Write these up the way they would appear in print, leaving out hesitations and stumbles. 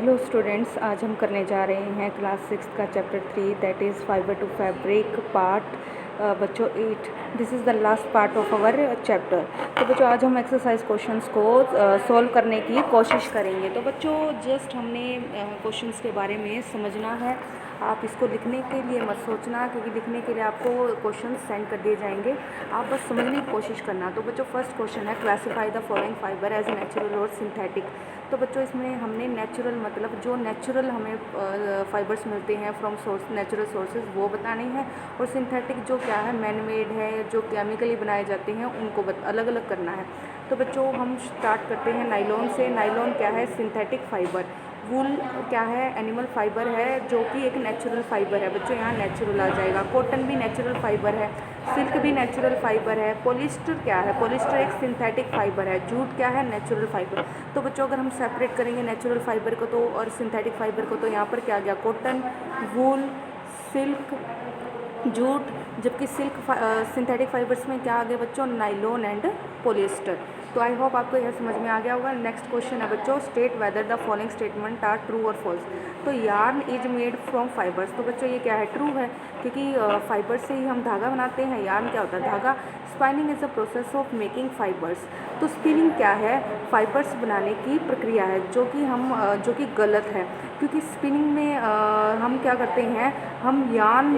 Hello students, आज हम करने जा रहे हैं क्लास 6 का chapter 3 that is fibre to fabric part बच्चों 8। This is the last part of our chapter. तो बच्चों आज हम एक्सरसाइज क्वेश्चंस को सॉल्व करने की कोशिश करेंगे। तो बच्चों जस्ट हमने क्वेश्चंस के बारे में समझना है। आप इसको लिखने के लिए मत सोचना, क्योंकि लिखने के लिए आपको क्वेश्चन सेंड कर दिए जाएंगे। आप बस समझने की कोशिश करना। तो बच्चों फर्स्ट क्वेश्चन है, classify the following fibre as natural और सिंथेटिक। तो बच्चों इसमें हमने नेचुरल मतलब जो नेचुरल हमें फाइबर्स मिलते हैं फ्रॉम सोर्स नेचुरल सोर्सेज वो बताने हैं, और सिंथेटिक जो क्या है मैन मेड है, जो केमिकली बनाए जाते हैं उनको अलग अलग करना है। तो बच्चों हम स्टार्ट करते हैं नाइलॉन से। नाइलॉन क्या है? Synthetic fibre. वूल क्या है? एनिमल फाइबर है, जो कि एक नेचुरल फाइबर है। बच्चों यहाँ नेचुरल आ जाएगा। कॉटन भी नेचुरल फाइबर है, सिल्क भी नेचुरल फाइबर है। पॉलिस्टर क्या है? पॉलिस्टर एक सिंथेटिक फाइबर है। जूट क्या है? Natural fibre. तो बच्चों अगर हम सेपरेट करेंगे नेचुरल फाइबर को तो और सिंथेटिक फाइबर को, तो यहाँ पर क्या आ गया? कॉटन, वूल, सिल्क, जूट। जबकि सिंथेटिक फाइबर्स में क्या आ गया बच्चों? Nylon and polyester. तो आई होप आपको यह समझ में आ गया होगा। नेक्स्ट क्वेश्चन है बच्चों, state whether the following statement are true और फॉल्स। तो yarn is made from fibres. तो बच्चों ये क्या है? ट्रू है, क्योंकि फाइबर से ही हम धागा बनाते हैं। यार्न क्या होता है? धागा। Spinning is a process of making fibres. तो स्पिनिंग क्या है? फाइबर्स बनाने की प्रक्रिया है, जो कि गलत है, क्योंकि स्पिनिंग में हम क्या करते हैं? हम यार्न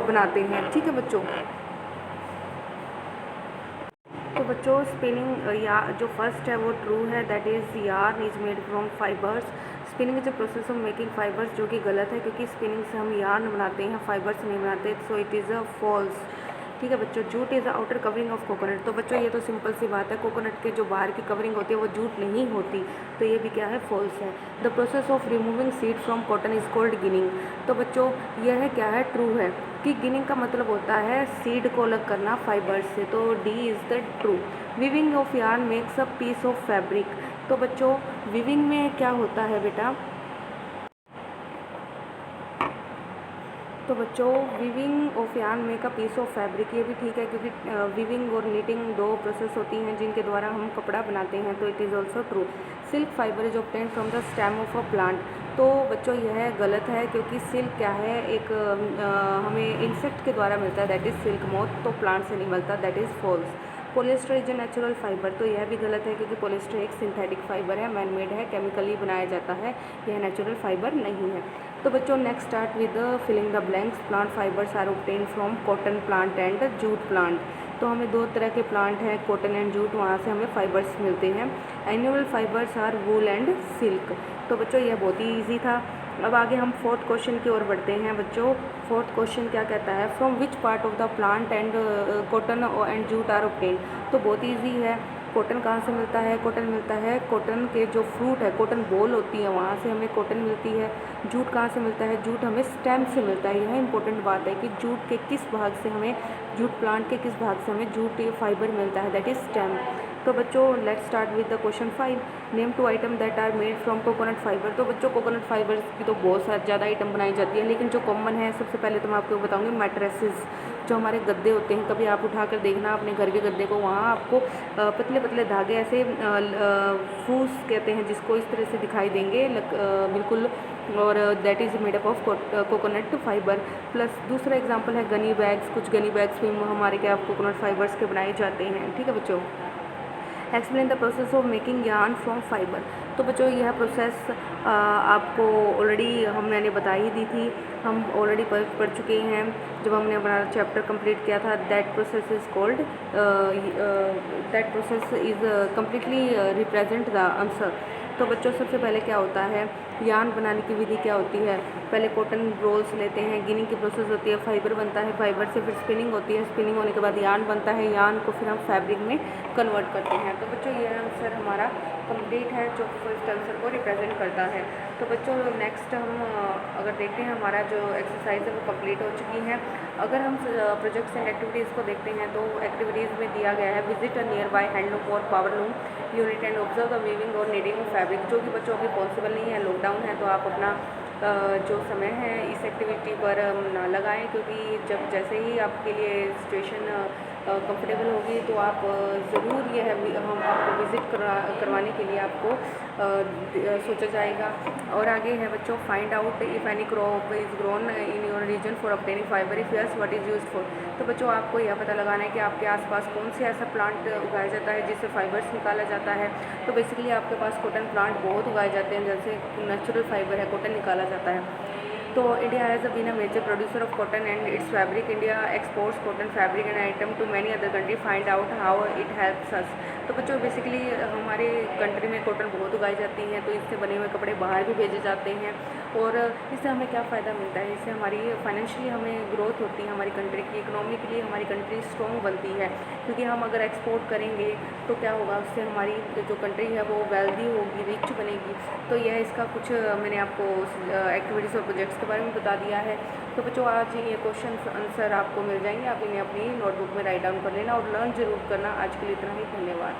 बनाते हैं। ठीक है बच्चों। तो बच्चों स्पिनिंग या जो फर्स्ट है वो ट्रू है, that is yarn is made from fibres. Spinning is a process of making fibres, जो कि गलत है, क्योंकि स्पिनिंग से हम यार्न बनाते हैं, फाइबर्स नहीं बनाते। So it is a false. ठीक है बच्चों। Jute is outer covering of coconut. तो बच्चों ये तो सिंपल सी बात है, कोकोनट के जो बाहर की कवरिंग होती है वो जूट नहीं होती। तो ये भी क्या है? फॉल्स है। The process of removing seed from cotton is called ginning. तो बच्चों यह क्या है? ट्रू है, कि गिनिंग का मतलब होता है सीड को अलग करना फाइबर से। तो D is the true. Weaving of yarn makes a piece of fabric. तो बच्चों वीविंग में क्या होता है बेटा? तो बच्चों weaving of yarn make a piece of fabric, ये भी ठीक है, क्योंकि वीविंग और नीटिंग दो प्रोसेस होती हैं जिनके द्वारा हम कपड़ा बनाते हैं। तो it is also true. Silk fibre is obtained from the stem of a plant. तो बच्चों यह गलत है, क्योंकि सिल्क क्या है? एक हमें इंसेक्ट के द्वारा मिलता है, दैट इज़ सिल्क मोथ। तो प्लांट से नहीं मिलता, that is false. Polyester is a natural fibre. तो यह भी गलत है, क्योंकि पॉलिएस्टर एक सिंथेटिक फाइबर है, मैन मेड है, केमिकली बनाया जाता है, यह नेचुरल फाइबर नहीं है। तो बच्चों next start with filling the blanks. Plant fibres are obtained from cotton plant and jute plant. तो हमें दो तरह के प्लांट हैं, कॉटन एंड जूट, वहाँ से हमें फाइबर्स मिलते हैं। Animal fibres are wool and silk. तो बच्चों यह बहुत ही ईजी था। अब आगे हम फोर्थ क्वेश्चन की ओर बढ़ते हैं बच्चों। फोर्थ क्वेश्चन क्या कहता है? From which part of the plant and cotton and jute are obtained. तो बहुत ईजी है। कॉटन कहाँ से मिलता है? कॉटन मिलता है कॉटन के जो फ्रूट है, कॉटन बॉल होती है, वहाँ से हमें कॉटन मिलती है। जूट कहाँ से मिलता है? जूट हमें स्टेम से मिलता है। यह इंपॉर्टेंट बात है कि जूट के किस भाग से हमें, जूट प्लांट के किस भाग से हमें जूट फाइबर मिलता है, दैट इज स्टेम। तो बच्चों let's start with the question 5। Name two item that are made from coconut fibre. तो बच्चों कोकोनट फाइबर की तो बहुत सारी ज़्यादा आइटम बनाई जाती है, लेकिन जो कॉमन है सबसे पहले तो मैं आपको बताऊंगी मैट्रेसेस। जो हमारे गद्दे होते हैं, कभी आप उठा कर देखना अपने घर के गद्दे को, वहाँ आपको पतले पतले धागे ऐसे फूस कहते हैं जिसको, इस तरह से दिखाई देंगे बिल्कुल, और that is made up of coconut fibre. Plus दूसरा एग्जांपल है गनी बैग्स। कुछ गनी बैग्स भी हमारे क्या कोकोनट फाइबर्स के बनाए जाते हैं। ठीक है बच्चों। Explain the process of making yarn from fibre. तो बच्चों यह प्रोसेस आपको ऑलरेडी मैंने बता ही दी थी, हम ऑलरेडी पढ़ चुके हैं जब हमने हमारा चैप्टर कंप्लीट किया था। That process is called, that process is completely represent the answer. तो बच्चों सबसे पहले क्या होता है? यार्न बनाने की विधि क्या होती है? पहले कॉटन रोल्स लेते हैं, गिनिंग की प्रोसेस होती है, फाइबर बनता है, फाइबर से फिर स्पिनिंग होती है, स्पिनिंग होने के बाद यार्न बनता है, यार्न को फिर हम फैब्रिक में कन्वर्ट करते हैं। तो बच्चों यह आंसर हमारा कंप्लीट है, जो फर्स्ट आंसर को रिप्रेजेंट करता है। तो बच्चों नेक्स्ट हम अगर देखते हैं, हमारा जो एक्सरसाइज है वो कंप्लीट हो चुकी है। अगर हम प्रोजेक्ट्स एंड एक्टिविटीज़ को देखते हैं, तो एक्टिविटीज़ में दिया गया है visit a nearby handloom और power loom unit and observe the weaving और नीडिंग फैब्रिक। जो कि बच्चों अभी पॉसिबल नहीं है, लॉकडाउन है, तो आप अपना जो समय है इस एक्टिविटी पर ना लगाएं, क्योंकि जब जैसे ही आपके लिए सिचुएशन कंफर्टेबल होगी तो आप ज़रूर यह हम आपको विज़िट करवाने के लिए आपको सोचा जाएगा। और आगे है बच्चों, find out if any crop is grown in your region for obtaining fibre, if yes what is used for. तो बच्चों आपको यह पता लगाना है कि आपके आसपास कौन से ऐसा प्लांट उगाया जाता है जिससे फाइबर्स निकाला जाता है। तो बेसिकली आपके पास कॉटन प्लांट बहुत उगाए जाते हैं, जैसे नेचुरल फाइबर है, कॉटन निकाला जाता है। तो India has been a major producer of cotton and its fabric. India exports cotton fabric and item to many other country, find out how it helps us. तो बच्चों बेसिकली हमारे country में cotton बहुत उगाई जाती है, तो इससे बने हुए कपड़े बाहर भी भेजे जाते हैं। और इससे हमें क्या फ़ायदा मिलता है, इससे हमारी फाइनेंशियली हमें ग्रोथ होती है, हमारी कंट्री की इकोनॉमिकली हमारी कंट्री स्ट्रॉन्ग बनती है। क्योंकि हम अगर एक्सपोर्ट करेंगे तो क्या होगा, उससे हमारी जो कंट्री है वो वेल्दी होगी, रिच बनेगी। तो यह इसका कुछ मैंने आपको एक्टिविटीज़ और प्रोजेक्ट्स के बारे में बता दिया है। तो बच्चों आज ये क्वेश्चन आंसर आपको मिल जाएंगे, आप इन्हें अपनी नोटबुक में राइट डाउन कर लेना और लर्न जरूर करना। आज के लिए इतना ही, धन्यवाद।